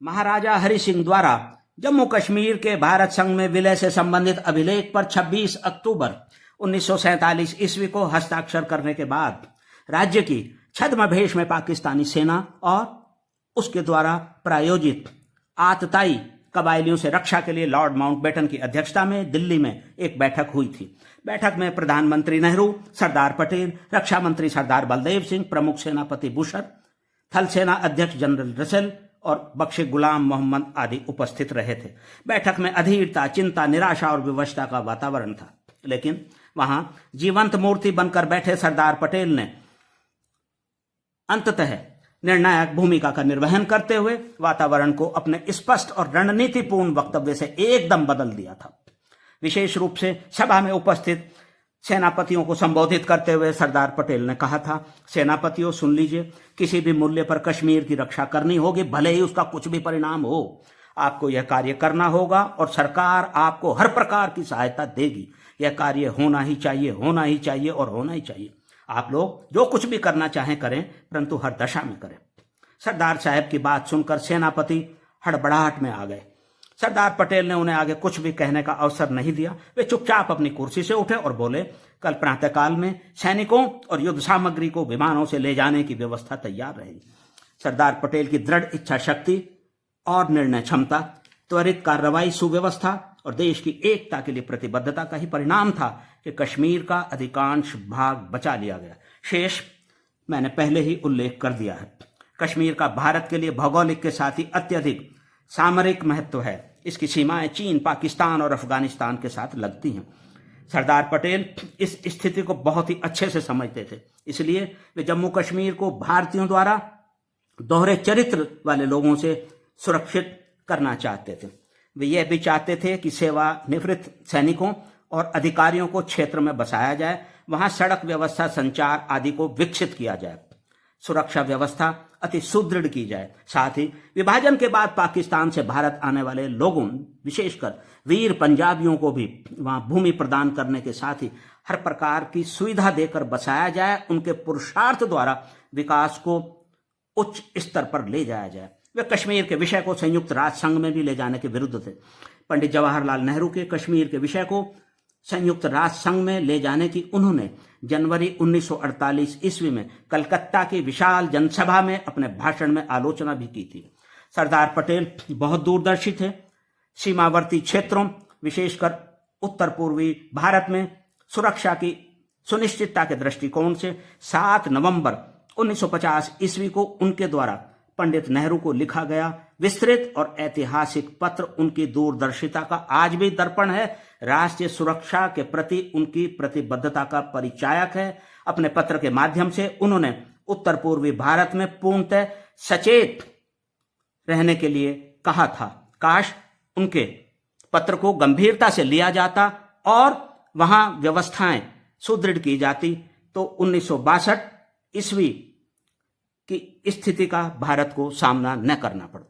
महाराजा हरि सिंह द्वारा जम्मू कश्मीर के भारत संघ में विलय से संबंधित अभिलेख पर 26 अक्टूबर 1947 ईस्वी को हस्ताक्षर करने के बाद राज्य की छद्मवेश में पाकिस्तानी सेना और उसके द्वारा प्रायोजित आतताई कबायलियों से रक्षा के लिए लॉर्ड माउंटबेटन की अध्यक्षता में दिल्ली में एक बैठक हुई थी। बैठक में प्रधानमंत्री नेहरू, सरदार पटेल, रक्षा मंत्री सरदार बलदेव सिंह, प्रमुख सेनापति बुशर, थल सेना अध्यक्ष जनरल रसेल और बख्शे गुलाम मोहम्मद आदि उपस्थित रहे थे। बैठक में अधीरता, चिंता, निराशा और विवशता का वातावरण था, लेकिन वहां जीवंत मूर्ति बनकर बैठे सरदार पटेल ने अंततः निर्णायक भूमिका का निर्वहन करते हुए वातावरण को अपने स्पष्ट और रणनीतिपूर्ण वक्तव्य से एकदम बदल दिया था। विशेष रूप से सभा में उपस्थित सेनापतियों को संबोधित करते हुए सरदार पटेल ने कहा था, सेनापतियों सुन लीजिए, किसी भी मूल्य पर कश्मीर की रक्षा करनी होगी, भले ही उसका कुछ भी परिणाम हो। आपको यह कार्य करना होगा और सरकार आपको हर प्रकार की सहायता देगी। यह कार्य होना ही चाहिए, होना ही चाहिए और होना ही चाहिए। आप लोग जो कुछ भी करना चाहें करें, परंतु हर दशा में करें। सरदार साहब की बात सुनकर सेनापति हड़बड़ाहट में आ गए। सरदार पटेल ने उन्हें आगे कुछ भी कहने का अवसर नहीं दिया। वे चुपचाप अपनी कुर्सी से उठे और बोले, कल प्रातःकाल में सैनिकों और युद्ध सामग्री को विमानों से ले जाने की व्यवस्था तैयार रहेगी। सरदार पटेल की दृढ़ इच्छा शक्ति और निर्णय क्षमता, त्वरित कार्रवाई, सुव्यवस्था और देश की एकता के लिए प्रतिबद्धता का ही परिणाम था कि कश्मीर का अधिकांश भाग बचा लिया गया। शेष मैंने पहले ही उल्लेख कर दिया है। कश्मीर का भारत के लिए भौगोलिक के साथ ही अत्यधिक सामरिक महत्व है। इसकी सीमाएं चीन, पाकिस्तान और अफगानिस्तान के साथ लगती हैं। सरदार पटेल इस स्थिति को बहुत ही अच्छे से समझते थे, इसलिए वे जम्मू कश्मीर को भारतीयों द्वारा दोहरे चरित्र वाले लोगों से सुरक्षित करना चाहते थे। वे यह भी चाहते थे कि सेवानिवृत्त सैनिकों और अधिकारियों को क्षेत्र में बसाया जाए, वहां सड़क व्यवस्था, संचार आदि को विकसित किया जाए, सुरक्षा व्यवस्था अति सुदृढ़ की जाए। साथ ही विभाजन के बाद पाकिस्तान से भारत आने वाले लोगों, विशेषकर वीर पंजाबियों को भी वहां भूमि प्रदान करने के साथ ही हर प्रकार की सुविधा देकर बसाया जाए। उनके पुरुषार्थ द्वारा विकास को उच्च स्तर पर ले जाया जाए। वे कश्मीर के विषय को संयुक्त राष्ट्र संघ में भी ले जाने के विरुद्ध थे। पंडित जवाहरलाल नेहरू के कश्मीर के विषय को संयुक्त राष्ट्र संघ में ले जाने की उन्होंने जनवरी 1948 ईस्वी में कलकत्ता की विशाल जनसभा में अपने भाषण में आलोचना भी की थी। सरदार पटेल बहुत दूरदर्शी थे। सीमावर्ती क्षेत्रों, विशेषकर उत्तर पूर्वी भारत में सुरक्षा की सुनिश्चितता के दृष्टिकोण से 7 नवंबर 1950 ईस्वी को उनके द्वारा पंडित नेहरू को लिखा गया विस्तृत और ऐतिहासिक पत्र उनकी दूरदर्शिता का आज भी दर्पण है। राष्ट्रीय सुरक्षा के प्रति उनकी प्रतिबद्धता का परिचायक है। अपने पत्र के माध्यम से उन्होंने उत्तर पूर्वी भारत में पूर्णतः सचेत रहने के लिए कहा था। काश उनके पत्र को गंभीरता से लिया जाता और वहां व्यवस्थाएं सुदृढ़ की जाती, तो 1962 ईस्वी की स्थिति का भारत को सामना न करना पड़ता।